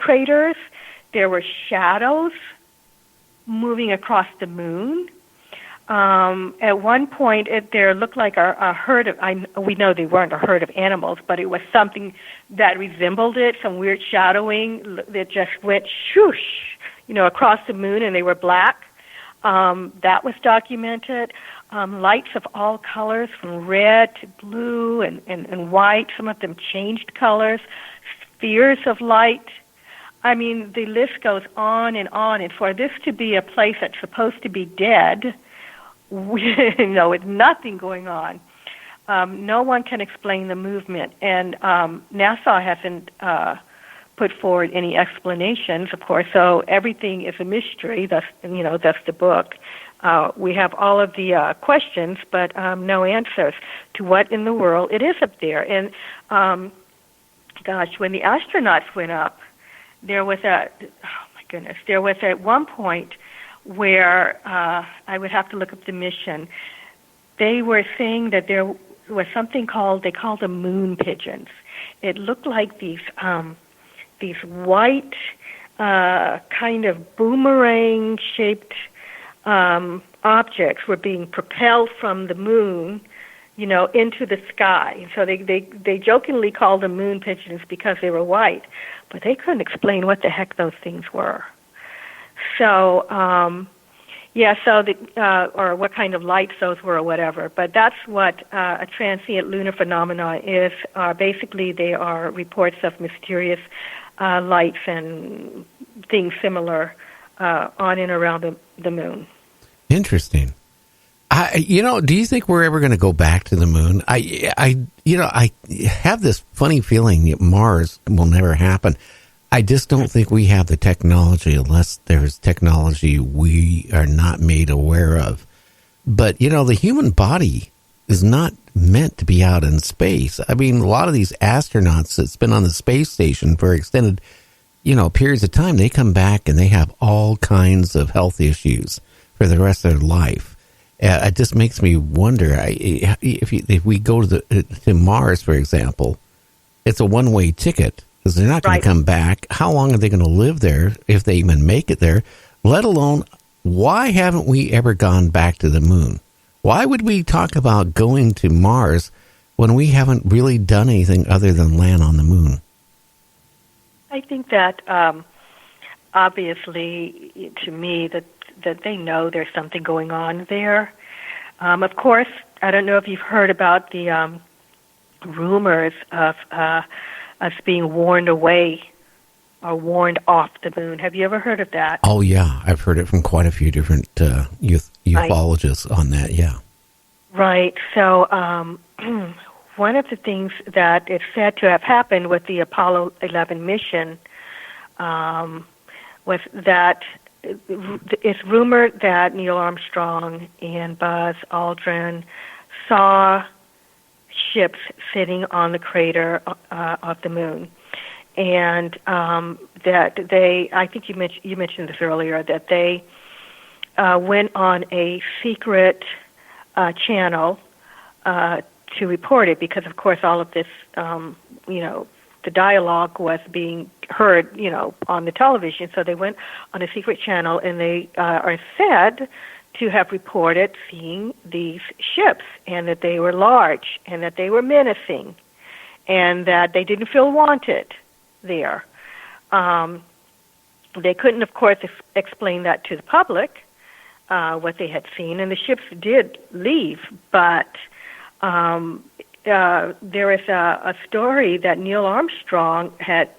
craters. There were shadows moving across the moon. At one point, there looked like a herd of, we know they weren't a herd of animals, but it was something that resembled it, some weird shadowing that just went shoosh, across the moon, and they were black. That was documented. Lights of all colors, from red to blue and white. Some of them changed colors. Spheres of light. I mean, the list goes on. And for this to be a place that's supposed to be dead, with nothing going on, no one can explain the movement. And NASA hasn't put forward any explanations, of course. So everything is a mystery. That's the book. We have all of the questions, but no answers to what in the world it is up there. And when the astronauts went up, there was at one point where I would have to look up the mission. They were saying that there was something they called them moon pigeons. It looked like these white kind of boomerang-shaped objects were being propelled from the moon, into the sky. So they jokingly called them moon pigeons because they were white, but they couldn't explain what the heck those things were. So, or what kind of lights those were or whatever. But that's what a transient lunar phenomena is. Basically, they are reports of mysterious lights and things similar on and around the moon. Interesting. Do you think we're ever going to go back to the moon? I have this funny feeling that Mars will never happen. I just don't think we have the technology unless there's technology we are not made aware of. But, the human body is not meant to be out in space. I mean, a lot of these astronauts that's been on the space station for extended, periods of time, they come back and they have all kinds of health issues for the rest of their life. It just makes me wonder, if we go to Mars, for example, it's a one-way ticket. Because they're not going to come back. How long are they going to live there if they even make it there? Let alone, why haven't we ever gone back to the moon? Why would we talk about going to Mars when we haven't really done anything other than land on the moon? I think that obviously, to me, that they know there's something going on there. Of course, I don't know if you've heard about the rumors of us being warned away or warned off the moon. Have you ever heard of that? Oh, yeah. I've heard it from quite a few different ufologists on that, yeah. Right. So one of the things that is said to have happened with the Apollo 11 mission was that it's rumored that Neil Armstrong and Buzz Aldrin saw ships sitting on the crater of the moon, and that I think you mentioned this earlier, that they went on a secret channel to report it, because of course all of this, the dialogue was being heard, on the television. So they went on a secret channel, and they are said to have reported seeing these ships, and that they were large, and that they were menacing, and that they didn't feel wanted there. They couldn't, of course, explain that to the public, what they had seen, and the ships did leave, but there is a story that Neil Armstrong had,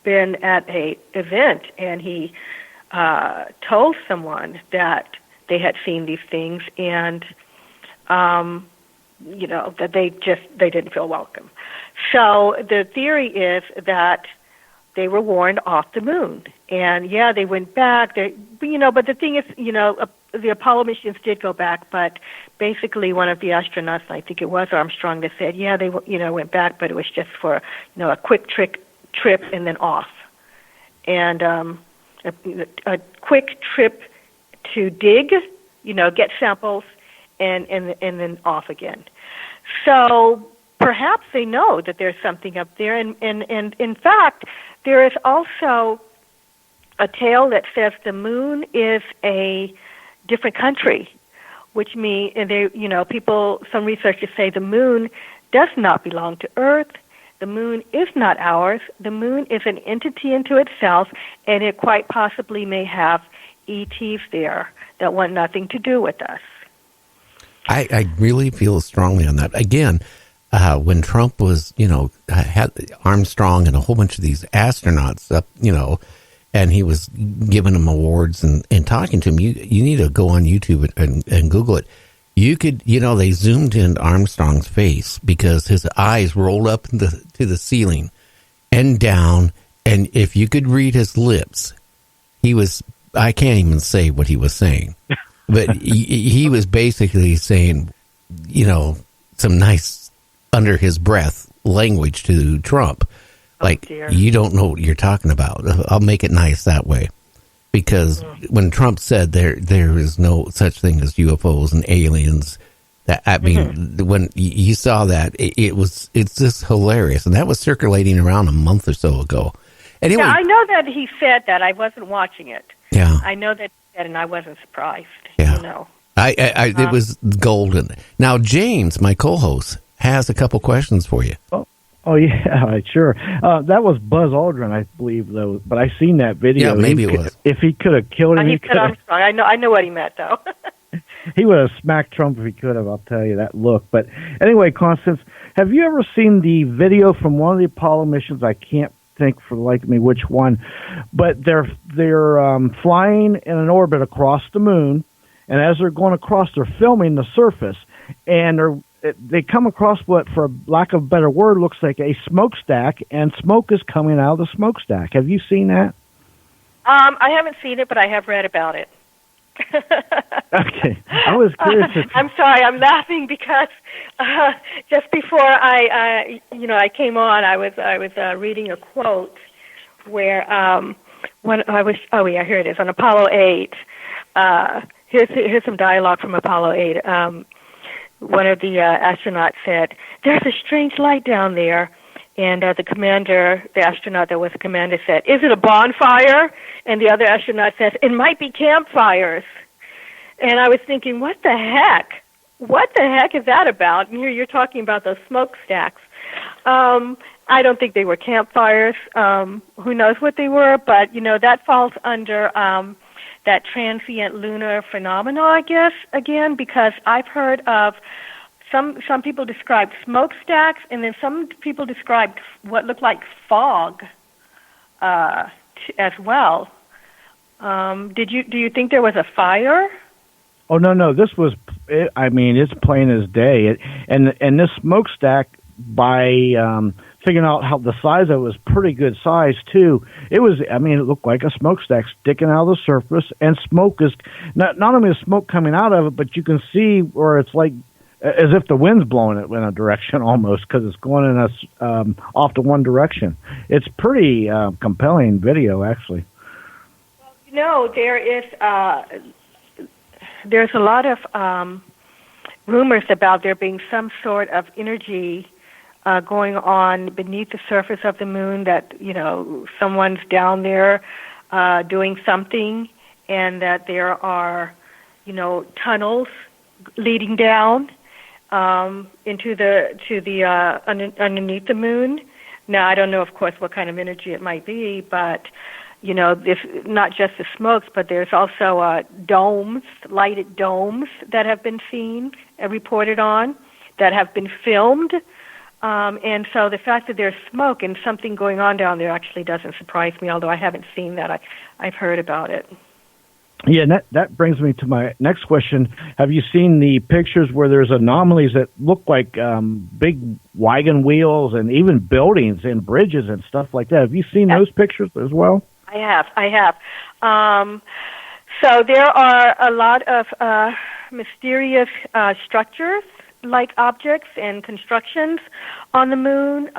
been at a event, and he told someone that they had seen these things, and that they didn't feel welcome. So the theory is that they were warned off the moon, and they went back. But the thing is, the Apollo missions did go back, but basically one of the astronauts, I think it was Armstrong, that said, they went back, but it was just for a quick trip and then off, and a quick trip to dig, get samples, and then off again. So perhaps they know that there's something up there, and in fact, There is also a tale that says the moon is a different country, which means some researchers say the moon does not belong to Earth. The moon is not ours. The moon is an entity into itself, and it quite possibly may have ETs there that want nothing to do with us. I really feel strongly on that. Again, when Trump was, had Armstrong and a whole bunch of these astronauts up, and he was giving them awards and talking to them, you need to go on YouTube and Google it. You could, they zoomed in Armstrong's face because his eyes rolled up to the ceiling and down, and if you could read his lips, I can't even say what he was saying, but he was basically saying, some nice under his breath language to Trump. Like, you don't know what you're talking about. I'll make it nice that way. Because when Trump said there is no such thing as UFOs and aliens, when you saw that, it's just hilarious. And that was circulating around a month or so ago. Anyway, yeah, I know that he said that. I wasn't watching it. Yeah. I know that he said, and I wasn't surprised. Yeah. It was golden. Now, James, my co-host, has a couple questions for you. Oh yeah, sure. That was Buzz Aldrin, I believe, though. But I seen that video. Yeah, maybe it was. If he could have killed him, he said Armstrong. I know what he meant, though. He would have smacked Trump if he could have. I'll tell you that look. But anyway, Constance, have you ever seen the video from one of the Apollo missions? I can't think for the life of me which one, but they're flying in an orbit across the moon, and as they're going across, they're filming the surface, and they come across what, for lack of a better word, looks like a smokestack, and smoke is coming out of the smokestack. Have you seen that? I haven't seen it, but I have read about it. Okay, I was curious. I'm sorry, I'm laughing because just before I came on, I was reading a quote where here it is on Apollo 8. Here's some dialogue from Apollo 8. One of the astronauts said, "There's a strange light down there," and the astronaut that was the commander, said, "Is it a bonfire?" And the other astronaut says, "It might be campfires." And I was thinking, what the heck? What the heck is that about? And here you're talking about those smokestacks. I don't think they were campfires. Who knows what they were? But that falls under that transient lunar phenomena, I guess, again, because I've heard of some people described smokestacks, and then some people described what looked like fog as well. Do you think there was a fire? Oh no! This was, it's plain as day. And this smokestack, by figuring out how the size of it, was pretty good size too. It looked like a smokestack sticking out of the surface, and smoke is not only is smoke coming out of it, but you can see where it's like as if the wind's blowing it in a direction almost, because it's going in off to one direction. It's pretty compelling video, actually. Well, there's a lot of rumors about there being some sort of energy going on beneath the surface of the moon, that someone's down there doing something, and that there are tunnels leading down into underneath the moon. Now, I don't know, of course, what kind of energy it might be, but this, not just the smokes, but there's also domes, lighted domes that have been seen and reported on, that have been filmed. And so the fact that there's smoke and something going on down there actually doesn't surprise me, although I haven't seen that. I've heard about it. Yeah, and that brings me to my next question. Have you seen the pictures where there's anomalies that look like big wagon wheels and even buildings and bridges and stuff like that? Have you seen those pictures as well? I have. So there are a lot of mysterious structures, like objects and constructions on the moon.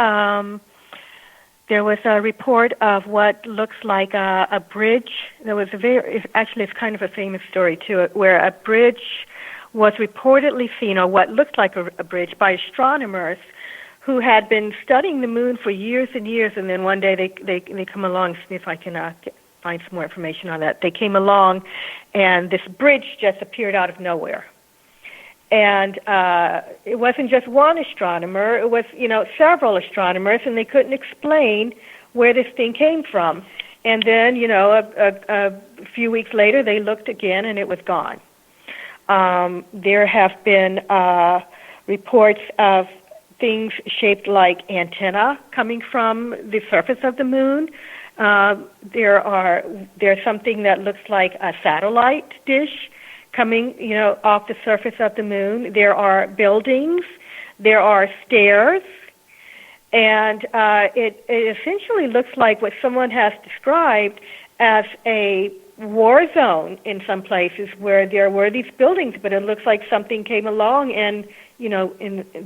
There was a report of what looks like a bridge. There was it's kind of a famous story too, where a bridge was reportedly seen, or what looked like a bridge, by astronomers who had been studying the moon for years and years, and then one day they come along. See if I can find some more information on that. They came along, and this bridge just appeared out of nowhere. And it wasn't just one astronomer; it was several astronomers, and they couldn't explain where this thing came from. And then a few weeks later, they looked again, and it was gone. There have been reports of things shaped like antenna coming from the surface of the moon. There's something that looks like a satellite dish coming, off the surface of the moon. There are buildings. There are stairs. And it essentially looks like what someone has described as a war zone in some places where there were these buildings, but it looks like something came along and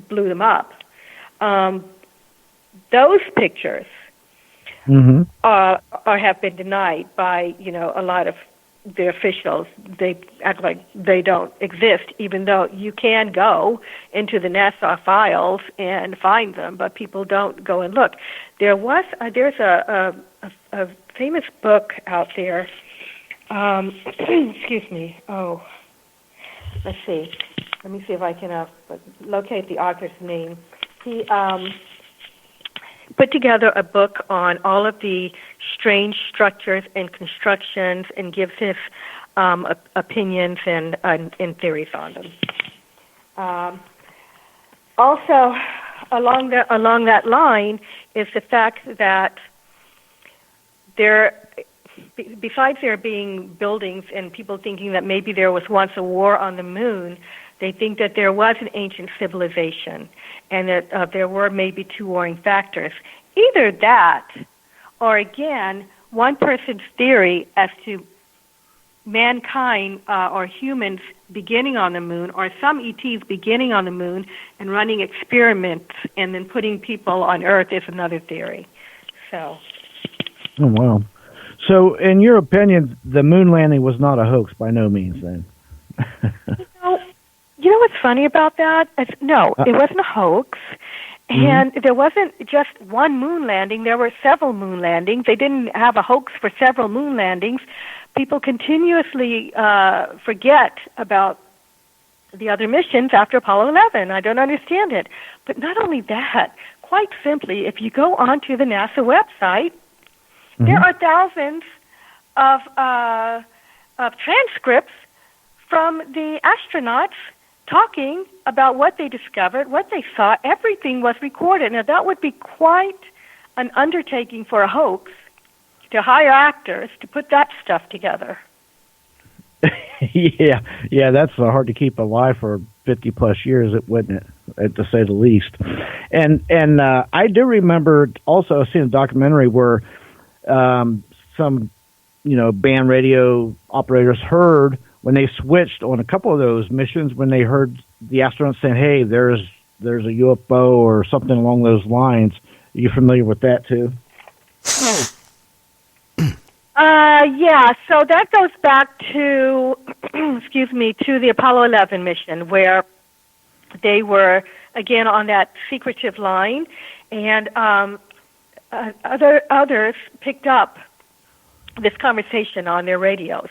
blew them up. Those pictures have been denied by a lot of the officials. They act like they don't exist, even though you can go into the NASA files and find them, but people don't go and look. There's a famous book out there. Excuse me. Oh, let's see. Let me see if I can locate the author's name. He put together a book on all of the strange structures and constructions and gives his opinions and theories on them. Also, along that line is the fact that besides there being buildings and people thinking that maybe there was once a war on the moon, they think that there was an ancient civilization and that there were maybe two warring factors. Either that, or again, one person's theory as to mankind or humans beginning on the moon, or some ETs beginning on the moon and running experiments and then putting people on Earth is another theory. So. Oh, wow. So, in your opinion, the moon landing was not a hoax by no means, then? You know what's funny about that? No, it wasn't a hoax. And there wasn't just one moon landing. There were several moon landings. They didn't have a hoax for several moon landings. People continuously forget about the other missions after Apollo 11. I don't understand it. But not only that, quite simply, if you go onto the NASA website, there are thousands of transcripts from the astronauts talking about what they discovered, what they saw. Everything was recorded. Now, that would be quite an undertaking for a hoax to hire actors to put that stuff together. Yeah, that's hard to keep alive for 50-plus years, wouldn't it, to say the least. And I do remember also seeing a documentary where some, band radio operators heard when they switched on a couple of those missions, when they heard the astronauts saying, "Hey, there's a UFO," or something along those lines. Are you familiar with that too? Yeah. So that goes back to, to the Apollo 11 mission, where they were again on that secretive line, and others picked up this conversation on their radios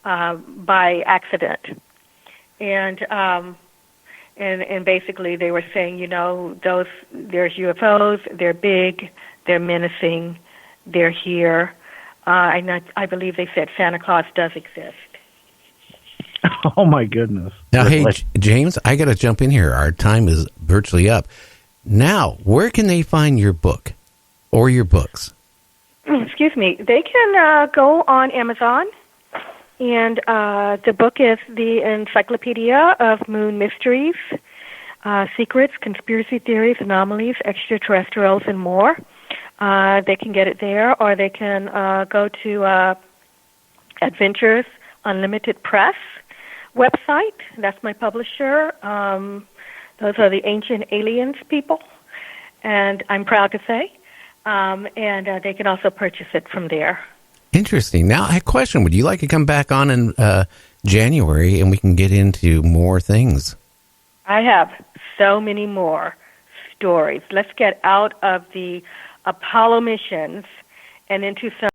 by accident, and basically they were saying, there's UFOs, they're big, they're menacing, they're here, and I believe they said Santa Claus does exist. Oh my goodness! Now, hey, James, I got to jump in here. Our time is virtually up. Now, where can they find your book or your books? Excuse me. They can go on Amazon, and the book is The Encyclopedia of Moon Mysteries, Secrets, Conspiracy Theories, Anomalies, Extraterrestrials, and More. They can get it there, or they can go to Adventures Unlimited Press website. That's my publisher. Those are the Ancient Aliens people, and I'm proud to say. And they can also purchase it from there. Interesting. Now, I have a question. Would you like to come back on in January and we can get into more things? I have so many more stories. Let's get out of the Apollo missions and into some